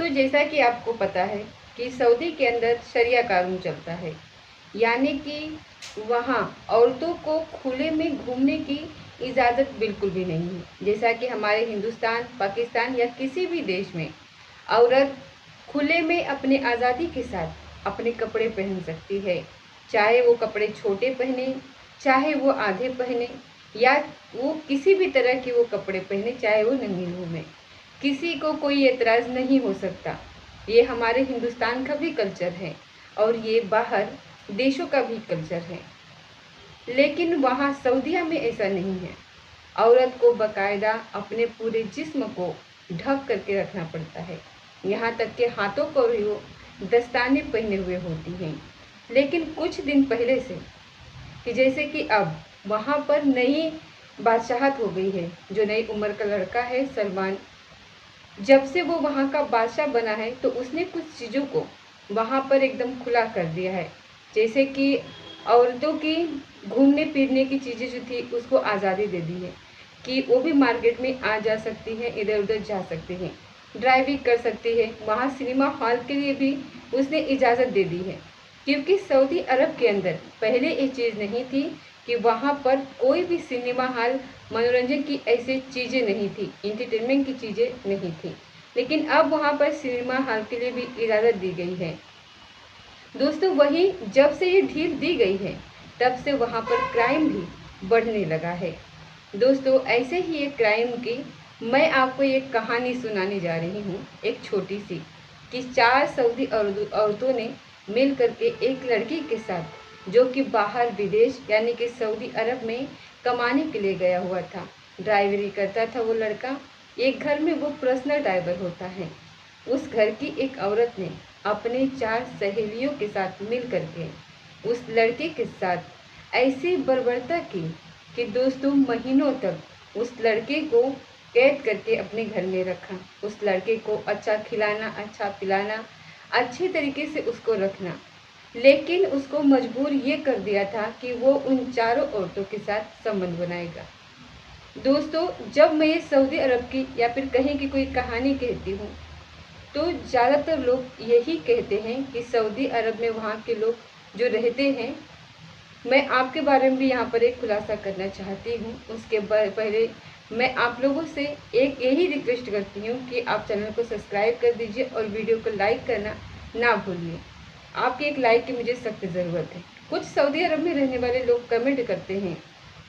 दोस्तों, जैसा कि आपको पता है कि सऊदी के अंदर शरिया कानून चलता है, यानी कि वहाँ औरतों को खुले में घूमने की इजाज़त बिल्कुल भी नहीं है। जैसा कि हमारे हिंदुस्तान, पाकिस्तान या किसी भी देश में औरत खुले में अपने आज़ादी के साथ अपने कपड़े पहन सकती है, चाहे वो कपड़े छोटे पहने, चाहे वो आधे पहने, या वो किसी भी तरह के वो कपड़े पहने, चाहे वो नंगी घूमे। किसी को कोई एतराज़ नहीं हो सकता। ये हमारे हिंदुस्तान का भी कल्चर है और ये बाहर देशों का भी कल्चर है। लेकिन वहाँ सऊदीया में ऐसा नहीं है। औरत को बाकायदा अपने पूरे जिस्म को ढक करके रखना पड़ता है, यहाँ तक कि हाथों को भी वो दस्ताने पहने हुए होती हैं। लेकिन कुछ दिन पहले से कि जैसे कि अब वहाँ पर नई बादशाहत हो गई है, जो नई उम्र का लड़का है सलमान, जब से वो वहाँ का बादशाह बना है तो उसने कुछ चीज़ों को वहाँ पर एकदम खुला कर दिया है। जैसे कि औरतों की घूमने फिरने की चीज़ें जो थी उसको आज़ादी दे दी है कि वो भी मार्केट में आ जा सकती हैं, इधर उधर जा सकती हैं, ड्राइविंग कर सकती है। वहाँ सिनेमा हॉल के लिए भी उसने इजाज़त दे दी है, क्योंकि सऊदी अरब के अंदर पहले ये चीज़ नहीं थी कि वहाँ पर कोई भी सिनेमा हॉल, मनोरंजन की ऐसी चीज़ें नहीं थी, इंटरटेनमेंट की चीज़ें नहीं थी। लेकिन अब वहाँ पर सिनेमा हॉल के लिए भी इजाज़त दी गई है। दोस्तों, वही जब से ये ढील दी गई है तब से वहाँ पर क्राइम भी बढ़ने लगा है। दोस्तों, ऐसे ही एक क्राइम की मैं आपको एक कहानी सुनाने जा रही हूँ, एक छोटी सी, कि 4 सऊदी औरतों ने मिल करके एक लड़की के साथ, जो कि बाहर विदेश यानी कि सऊदी अरब में कमाने के लिए गया हुआ था, ड्राइवरी करता था वो लड़का। एक घर में वो पर्सनल ड्राइवर होता है। उस घर की एक औरत ने अपने 4 सहेलियों के साथ मिल करके उस लड़के के साथ ऐसी बर्बरता की कि दोस्तों महीनों तक उस लड़के को कैद करके अपने घर में रखा। उस लड़के को अच्छा खिलाना, अच्छा पिलाना, अच्छे तरीके से उसको रखना, लेकिन उसको मजबूर ये कर दिया था कि वो उन चारों औरतों के साथ संबंध बनाएगा। दोस्तों, जब मैं ये सऊदी अरब की या फिर कहीं की कोई कहानी कहती हूँ तो ज़्यादातर लोग यही कहते हैं कि सऊदी अरब में वहाँ के लोग जो रहते हैं, मैं आपके बारे में भी यहाँ पर एक खुलासा करना चाहती हूँ। उसके पहले मैं आप लोगों से एक यही रिक्वेस्ट करती हूँ कि आप चैनल को सब्सक्राइब कर दीजिए और वीडियो को लाइक करना ना भूलिए। आपकी एक लाइक की मुझे सख्त ज़रूरत है। कुछ सऊदी अरब में रहने वाले लोग कमेंट करते हैं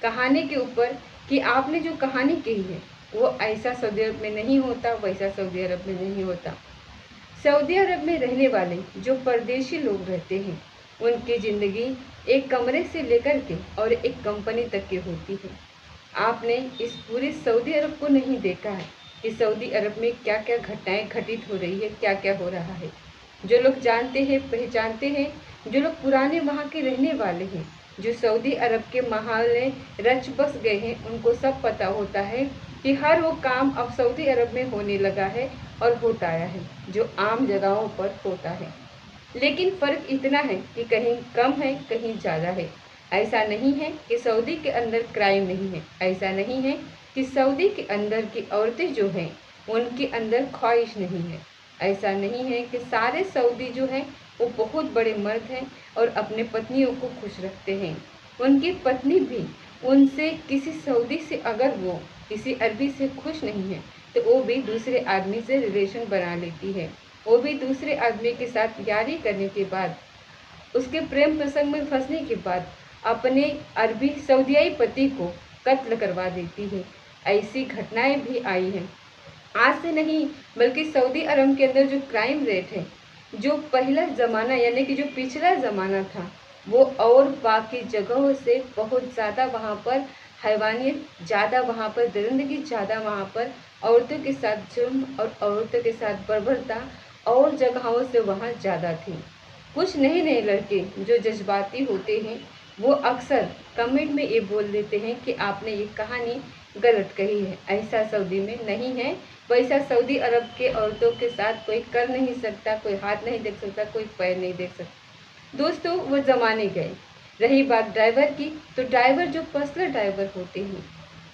कहानी के ऊपर कि आपने जो कहानी कही है वो ऐसा सऊदी अरब में नहीं होता, वैसा सऊदी अरब में नहीं होता। सऊदी अरब में रहने वाले जो परदेशी लोग रहते हैं, उनकी ज़िंदगी एक कमरे से लेकर के और एक कंपनी तक की होती है। आपने इस पूरे सऊदी अरब को नहीं देखा है कि सऊदी अरब में क्या क्या घटनाएं घटित हो रही है, क्या क्या हो रहा है। जो लोग जानते हैं, पहचानते हैं, जो लोग पुराने वहाँ के रहने वाले हैं, जो सऊदी अरब के माहौल में रच बस गए हैं, उनको सब पता होता है कि हर वो काम अब सऊदी अरब में होने लगा है और होता आया है, जो आम जगहों पर होता है। लेकिन फ़र्क इतना है कि कहीं कम है, कहीं ज़्यादा है। ऐसा नहीं है कि सऊदी के अंदर क्राइम नहीं है, ऐसा नहीं है कि सऊदी के अंदर की औरतें जो हैं उनके अंदर ख्वाहिश नहीं है, ऐसा नहीं है कि सारे सऊदी जो हैं वो बहुत बड़े मर्द हैं और अपने पत्नियों को खुश रखते हैं। उनकी पत्नी भी उनसे किसी सऊदी से अगर वो किसी अरबी से खुश नहीं है तो वो भी दूसरे आदमी से रिलेशन बना लेती है। वो भी दूसरे आदमी के साथ यारी करने के बाद, उसके प्रेम प्रसंग में फंसने के बाद अपने अरबी सऊदियाई पति को कत्ल करवा देती है। ऐसी घटनाएं भी आई हैं। आज से नहीं बल्कि सऊदी अरब के अंदर जो क्राइम रेट है, जो पहला ज़माना यानी कि जो पिछला ज़माना था, वो और बाकी जगहों से बहुत ज़्यादा वहाँ पर हैवानियत ज़्यादा, वहाँ पर दरिंदगी ज़्यादा, वहाँ पर औरतों के साथ जुर्म और औरतों के साथ बर्बरता और जगहों से वहाँ ज़्यादा थी। कुछ नए नए लड़के जो जज्बाती होते हैं वो अक्सर कमेंट में ये बोल देते हैं कि आपने ये कहानी गलत कही है, ऐसा सऊदी में नहीं है, वैसा सऊदी अरब के औरतों के साथ कोई कर नहीं सकता, कोई हाथ नहीं देख सकता, कोई पैर नहीं देख सकता। दोस्तों, वो ज़माने गए। रही बात ड्राइवर की, तो ड्राइवर जो पर्सनल ड्राइवर होते हैं,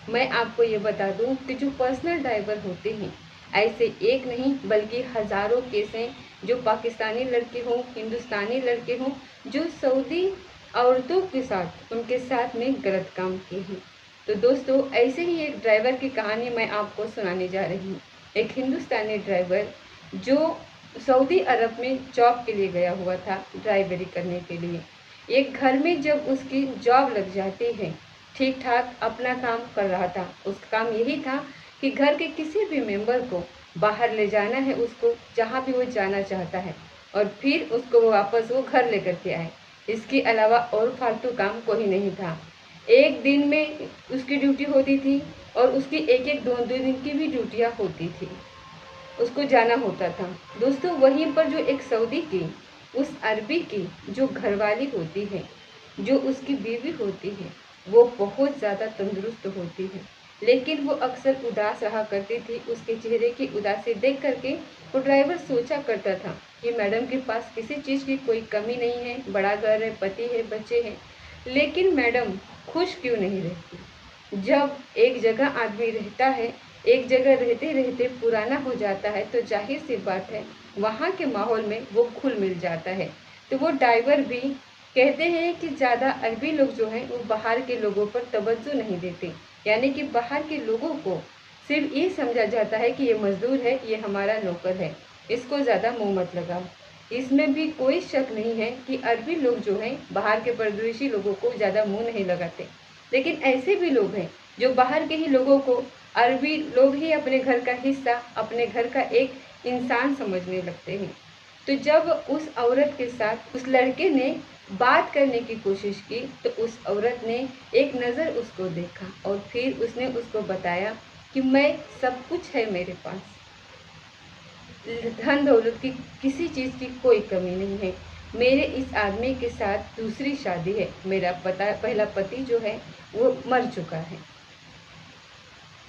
मैं आपको ये बता दूं कि जो पर्सनल ड्राइवर होते हैं ऐसे एक नहीं बल्कि हज़ारों केस हैं जो पाकिस्तानी लड़के हों, हिंदुस्तानी लड़के हों, जो सऊदी औरतों के साथ उनके साथ में गलत काम किए हैं। तो दोस्तों, ऐसे ही एक ड्राइवर की कहानी मैं आपको सुनाने जा रही हूँ। एक हिंदुस्तानी ड्राइवर जो सऊदी अरब में जॉब के लिए गया हुआ था, ड्राइवरी करने के लिए। एक घर में जब उसकी जॉब लग जाती है, ठीक ठाक अपना काम कर रहा था। उसका काम यही था कि घर के किसी भी मेंबर को बाहर ले जाना है, उसको जहाँ भी वो जाना चाहता है, और फिर उसको वो वापस वो घर लेकर के आए। इसके अलावा और फालतू काम कोई नहीं था। एक दिन में उसकी ड्यूटी होती थी और उसकी एक एक दो दो दिन की भी ड्यूटियाँ होती थी, उसको जाना होता था। दोस्तों, वहीं पर जो एक सऊदी की, उस अरबी की जो घरवाली होती है, जो उसकी बीवी होती है, वो बहुत ज़्यादा तंदुरुस्त होती है, लेकिन वो अक्सर उदास रहा करती थी। उसके चेहरे की उदासी देख करके वो ड्राइवर सोचा करता था कि मैडम के पास किसी चीज़ की कोई कमी नहीं है, बड़ा घर है, पति है, बच्चे हैं, लेकिन मैडम खुश क्यों नहीं रहती। जब एक जगह आदमी रहता है, एक जगह रहते रहते पुराना हो जाता है, तो जाहिर सी बात है वहाँ के माहौल में वो घुल मिल जाता है। तो वो ड्राइवर भी कहते हैं कि ज़्यादा अरबी लोग जो हैं वो बाहर के लोगों पर तवज्जो नहीं देते, यानी कि बाहर के लोगों को सिर्फ ये समझा जाता है कि ये मजदूर है, ये हमारा नौकर है, इसको ज़्यादा मुँह मत लगाओ। इसमें भी कोई शक नहीं है कि अरबी लोग जो हैं बाहर के परदेशी लोगों को ज़्यादा मुँह नहीं लगाते, लेकिन ऐसे भी लोग हैं जो बाहर के ही लोगों को अरबी लोग ही अपने घर का हिस्सा, अपने घर का एक इंसान समझने लगते हैं। तो जब उस औरत के साथ उस लड़के ने बात करने की कोशिश की, तो उस औरत ने एक नज़र उसको देखा और फिर उसने उसको बताया कि मैं सब कुछ है मेरे पास, धन दौलत की किसी चीज़ की कोई कमी नहीं है। मेरे इस आदमी के साथ दूसरी शादी है, मेरा पहला पति जो है वो मर चुका है,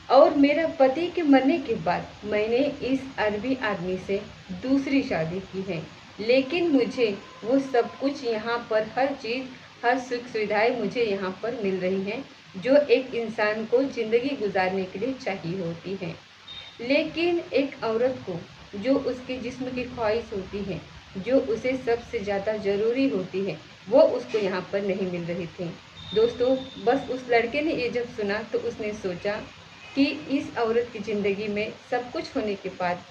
और मेरा पति के मरने के बाद मैंने इस अरबी आदमी से दूसरी शादी की है, लेकिन मुझे वो सब कुछ यहाँ पर हर चीज़, हर सुख सुविधाएं मुझे यहाँ पर मिल रही हैं जो एक इंसान को ज़िंदगी गुजारने के लिए चाहिए होती हैं। लेकिन एक औरत को जो उसके जिस्म की ख्वाहिश होती है, जो उसे सबसे ज़्यादा ज़रूरी होती है, वो उसको यहाँ पर नहीं मिल रही थी। दोस्तों, बस उस लड़के ने ये जब सुना तो उसने सोचा कि इस औरत की ज़िंदगी में सब कुछ होने के बाद,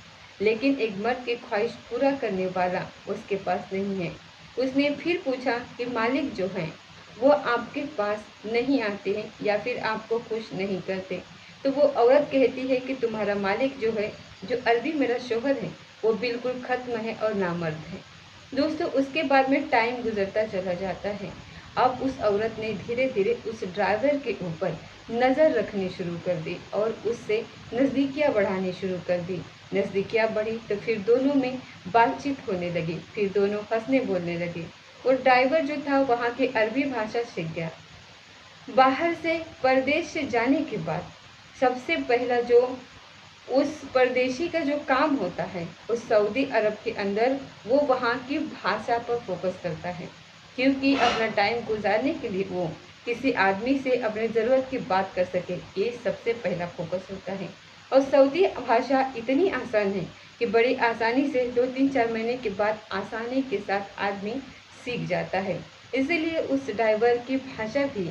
लेकिन एक मर्द की ख्वाहिश पूरा करने वाला उसके पास नहीं है। उसने फिर पूछा कि मालिक जो हैं वो आपके पास नहीं आते हैं या फिर आपको खुश नहीं करते। तो वो औरत कहती है कि तुम्हारा मालिक जो है, जो अरबी मेरा शोहर है, वो बिल्कुल ख़त्म है और नामर्द है। दोस्तों, उसके बाद में टाइम गुजरता चला जाता है। अब उस औरत ने धीरे धीरे उस ड्राइवर के ऊपर नज़र रखनी शुरू कर दी और उससे नज़दीकियाँ बढ़ानी शुरू कर दी। नज़दीकियाँ बढ़ी तो फिर दोनों में बातचीत होने लगी, फिर दोनों हंसने बोलने लगे। और ड्राइवर जो था वहाँ की अरबी भाषा सीख गया। बाहर से परदेश से जाने के बाद सबसे पहला जो उस परदेशी का जो काम होता है उस सऊदी अरब के अंदर, वो वहाँ की भाषा पर फोकस करता है, क्योंकि अपना टाइम गुजारने के लिए वो किसी आदमी से अपने ज़रूरत की बात कर सके, ये सबसे पहला फोकस होता है। और सऊदी भाषा इतनी आसान है कि बड़ी आसानी से 2-3-4 महीने के बाद आसानी के साथ आदमी सीख जाता है। इसीलिए उस ड्राइवर की भाषा भी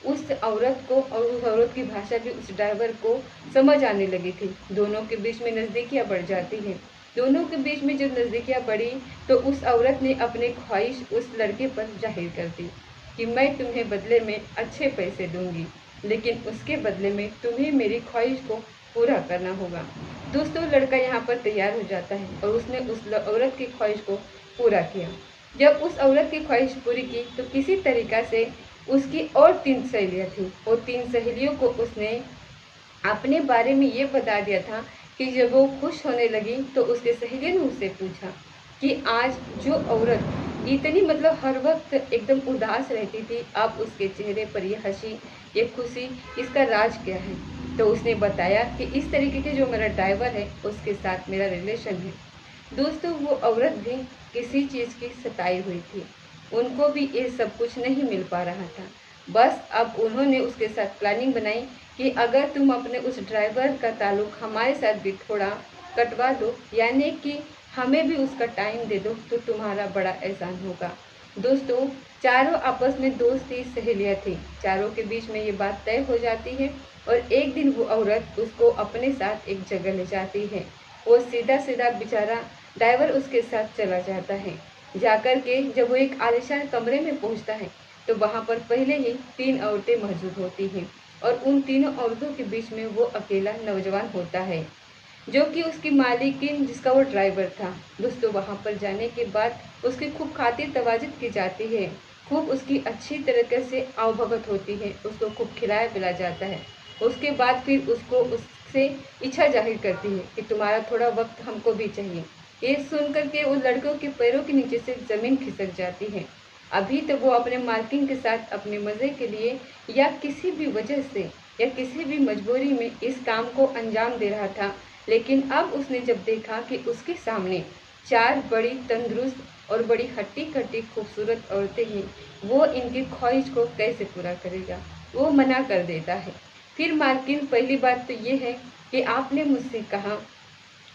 उस औरत को और उस औरत की भाषा भी उस ड्राइवर को समझ आने लगी थी। दोनों के बीच में नज़दीकियाँ बढ़ जाती हैं। दोनों के बीच में जब नज़दीकियाँ बढ़ी तो उस औरत ने अपनी ख्वाहिश उस लड़के पर जाहिर कर दी कि मैं तुम्हें बदले में अच्छे पैसे दूंगी, लेकिन उसके बदले में तुम्हें मेरी ख्वाहिश को पूरा करना होगा। दोस्तों, लड़का यहाँ पर तैयार हो जाता है और उसने उस औरत की ख्वाहिश को पूरा किया। जब उस औरत की ख्वाहिश पूरी की तो किसी तरीक़ा से उसकी और 3 सहेलियाँ थीं और 3 सहेलियों को उसने अपने बारे में ये बता दिया था कि जब वो खुश होने लगी तो उसके सहेलियों ने उससे पूछा कि आज जो औरत इतनी मतलब हर वक्त एकदम उदास रहती थी, अब उसके चेहरे पर ये हंसी, ये खुशी, इसका राज क्या है। तो उसने बताया कि इस तरीके के जो मेरा ड्राइवर है उसके साथ मेरा रिलेशन है। दोस्तों, वो औरत भी किसी चीज़ की सताई हुई थी, उनको भी ये सब कुछ नहीं मिल पा रहा था। बस अब उन्होंने उसके साथ प्लानिंग बनाई कि अगर तुम अपने उस ड्राइवर का ताल्लुक़ हमारे साथ भी थोड़ा कटवा दो, यानी कि हमें भी उसका टाइम दे दो, तो तुम्हारा बड़ा एहसान होगा। दोस्तों, चारों आपस में दोस्त थी, सहेलियाँ थी। चारों के बीच में ये बात तय हो जाती है और एक दिन वो औरत उसको अपने साथ एक जगह ले जाती है। वो सीधा सीधा बेचारा ड्राइवर उसके साथ चला जाता है। जाकर के जब वो एक आलीशान कमरे में पहुंचता है, तो वहां पर पहले ही 3 औरतें मौजूद होती हैं और उन तीनों औरतों के बीच में वो अकेला नौजवान होता है, जो कि उसकी मालिकिन, जिसका वो ड्राइवर था। दोस्तों, वहां पर जाने के बाद उसकी खूब खातिर तवाजित की जाती है, खूब उसकी अच्छी तरीके से आवभगत होती है, उसको खूब खिलाया पिलाया जाता है। उसके बाद फिर उसको उससे इच्छा जाहिर करती है कि तुम्हारा थोड़ा वक्त हमको भी चाहिए। ये सुन करके उन लड़कों के पैरों के नीचे से ज़मीन खिसक जाती है। अभी तो वो अपने मालकिन के साथ अपने मज़े के लिए या किसी भी वजह से या किसी भी मजबूरी में इस काम को अंजाम दे रहा था, लेकिन अब उसने जब देखा कि उसके सामने 4 बड़ी तंदुरुस्त और बड़ी हट्टी-कट्टी खूबसूरत औरतें हैं, वो इनकी ख्वाहिश को कैसे पूरा करेगा? वो मना कर देता है। फिर मालकिन, पहली बात तो ये है कि आपने मुझसे कहा,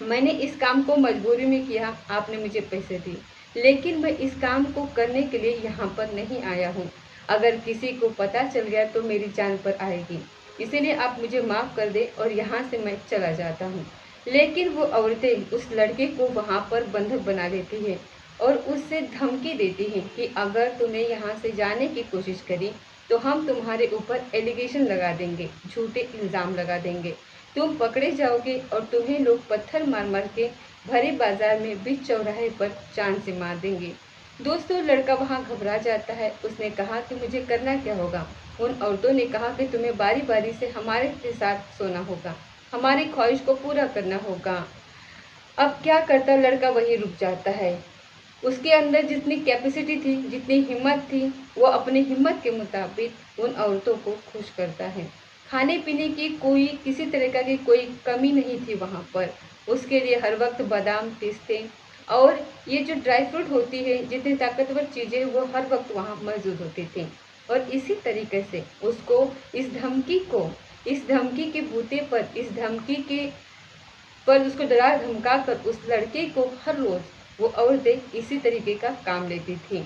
मैंने इस काम को मजबूरी में किया, आपने मुझे पैसे दिए, लेकिन मैं इस काम को करने के लिए यहाँ पर नहीं आया हूँ। अगर किसी को पता चल गया तो मेरी जान पर आएगी, इसीलिए आप मुझे माफ़ कर दें और यहाँ से मैं चला जाता हूँ। लेकिन वो औरतें उस लड़के को वहाँ पर बंधक बना लेती हैं और उससे धमकी देती हैं कि अगर तुमने यहाँ से जाने की कोशिश करी तो हम तुम्हारे ऊपर एलिगेशन लगा देंगे, झूठे इल्ज़ाम लगा देंगे, तुम पकड़े जाओगे और तुम्हें लोग पत्थर मार मार के भरे बाजार में बीच चौराहे पर जान से मार देंगे। दोस्तों, लड़का वहाँ घबरा जाता है। उसने कहा कि मुझे करना क्या होगा? उन औरतों ने कहा कि तुम्हें बारी बारी से हमारे के साथ सोना होगा, हमारी ख्वाहिश को पूरा करना होगा। अब क्या करता लड़का, वहीं रुक जाता है। उसके अंदर जितनी कैपेसिटी थी, जितनी हिम्मत थी, वो अपनी हिम्मत के मुताबिक उन औरतों को खुश करता है। खाने पीने की कोई किसी तरह की कोई कमी नहीं थी वहाँ पर। उसके लिए हर वक्त बादाम, पिस्ते और ये जो ड्राई फ्रूट होती है, जितनी ताकतवर चीज़ें, वो हर वक्त वहाँ मौजूद होती थी। और इसी तरीके से उसको इस धमकी के बूते पर, इस धमकी के पर उसको डरा धमका कर उस लड़के को हर रोज़ वो औरतें इसी तरीके का काम लेती थीं।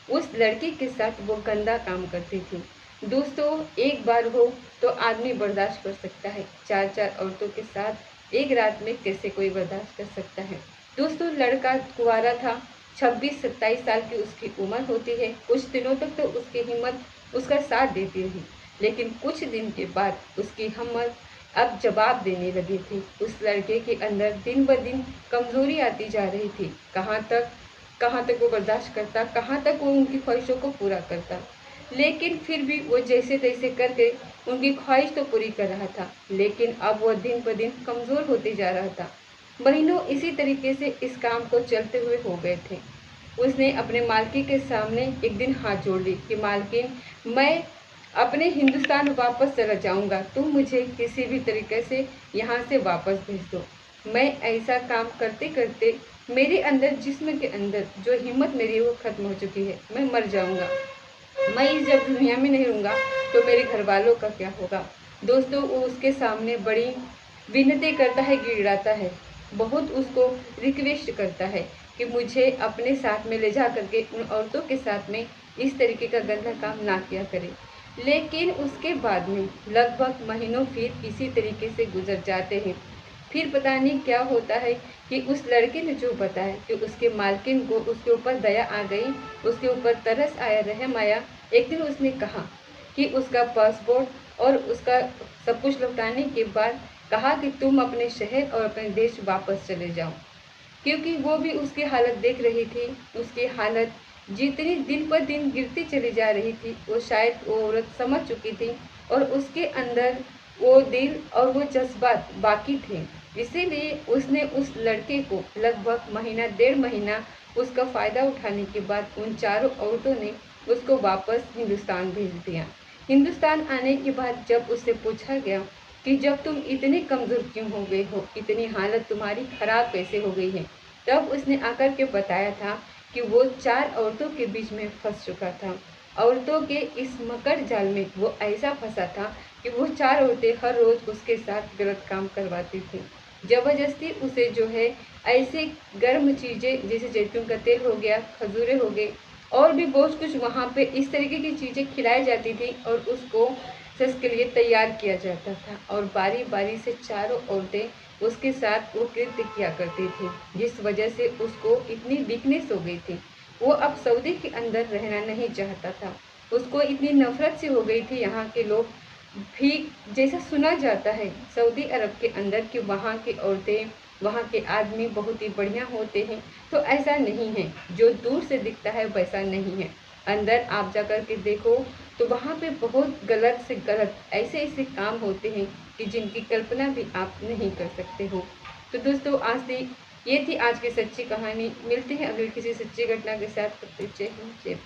उस लड़के के साथ वो गंदा काम करती थी। दोस्तों, एक बार हो तो आदमी बर्दाश्त कर सकता है, 4-4 औरतों के साथ एक रात में कैसे कोई बर्दाश्त कर सकता है? दोस्तों, लड़का कुंवारा था, 26-27 साल की उसकी उम्र होती है। कुछ दिनों तक तो उसकी हिम्मत उसका साथ देती रही, लेकिन कुछ दिन के बाद उसकी हिम्मत अब जवाब देने लगी थी। उस लड़के के अंदर दिन ब दिन कमज़ोरी आती जा रही थी। कहाँ तक वो बर्दाश्त करता, कहाँ तक वो उनकी ख्वाहिशों को पूरा करता। लेकिन फिर भी वो जैसे तैसे करके उनकी ख्वाहिश तो पूरी कर रहा था, लेकिन अब वो दिन ब दिन कमज़ोर होते जा रहा था। महीनों इसी तरीके से इस काम को चलते हुए हो गए थे। उसने अपने मालकिन के सामने एक दिन हाथ जोड़ ली कि मालकिन, मैं अपने हिंदुस्तान वापस चला जाऊंगा, तुम मुझे किसी भी तरीके से यहाँ से वापस भेज दो। मैं ऐसा काम करते करते मेरे अंदर, जिस्म के अंदर जो हिम्मत मेरी वो ख़त्म हो चुकी है, मैं मर जाऊंगा। मैं इस जब दुनिया में नहीं रहूँगा तो मेरे घर वालों का क्या होगा? दोस्तों, वो उसके सामने बड़ी विनती करता है, गिड़गिड़ाता है, बहुत उसको रिक्वेस्ट करता है कि मुझे अपने साथ में ले जा करके उन औरतों के साथ में इस तरीके का गंदा काम ना किया करे। लेकिन उसके बाद में लगभग महीनों फिर इसी तरीके से गुजर जाते हैं। फिर पता नहीं क्या होता है कि उस लड़के ने जो बताया कि उसके मालकिन को उसके ऊपर दया आ गई, उसके ऊपर तरस आया, रहम आया। एक दिन उसने कहा कि उसका पासपोर्ट और उसका सब कुछ लौटाने के बाद कहा कि तुम अपने शहर और अपने देश वापस चले जाओ, क्योंकि वो भी उसकी हालत देख रही थी। उसकी हालत जितनी दिन पर दिन गिरती चली जा रही थी, वो शायद वो औरत समझ चुकी थी और उसके अंदर वो दिल और वो जज्बात बाकी थे। इसीलिए उसने उस लड़के को लगभग महीना, 1.5 महीना उसका फ़ायदा उठाने के बाद उन चारों औरतों ने उसको वापस हिंदुस्तान भेज दिया। हिंदुस्तान आने के बाद जब उससे पूछा गया कि जब तुम इतने कमज़ोर क्यों हो गए हो, इतनी हालत तुम्हारी ख़राब कैसे हो गई है, तब उसने आकर के बताया था कि वो 4 औरतों के बीच में फंस चुका था। औरतों के इस मकर जाल में वो ऐसा फंसा था कि वो 4 औरतें हर रोज़ उसके साथ गलत काम करवाती थी। ज़बरदस्ती उसे जो है ऐसे गर्म चीज़ें जैसे जैतून का तेल हो गया, खजूरें हो गई और भी बहुत कुछ वहाँ पे इस तरीके की चीज़ें खिलाई जाती थी और उसको सेक्स के लिए तैयार किया जाता था और बारी-बारी से चारों औरतें उसके साथ वो कृत्य किया करती थी, जिस वजह से उसको इतनी वीकनेस हो गई थी। वो अब सऊदी के अंदर रहना नहीं चाहता था। उसको इतनी नफ़रत सी हो गई थी यहाँ के लोग भी। जैसा सुना जाता है सऊदी अरब के अंदर कि वहाँ की औरतें, वहाँ के आदमी बहुत ही बढ़िया होते हैं, तो ऐसा नहीं है। जो दूर से दिखता है वैसा नहीं है। अंदर आप जा कर के देखो तो वहाँ पे बहुत गलत से गलत ऐसे-ऐसे काम होते हैं कि जिनकी कल्पना भी आप नहीं कर सकते हो। तो दोस्तों ये थी आज की सच्ची कहानी। मिलते हैं अगली किसी सच्ची घटना के साथ। तब तक जय हिंद, जय भारत।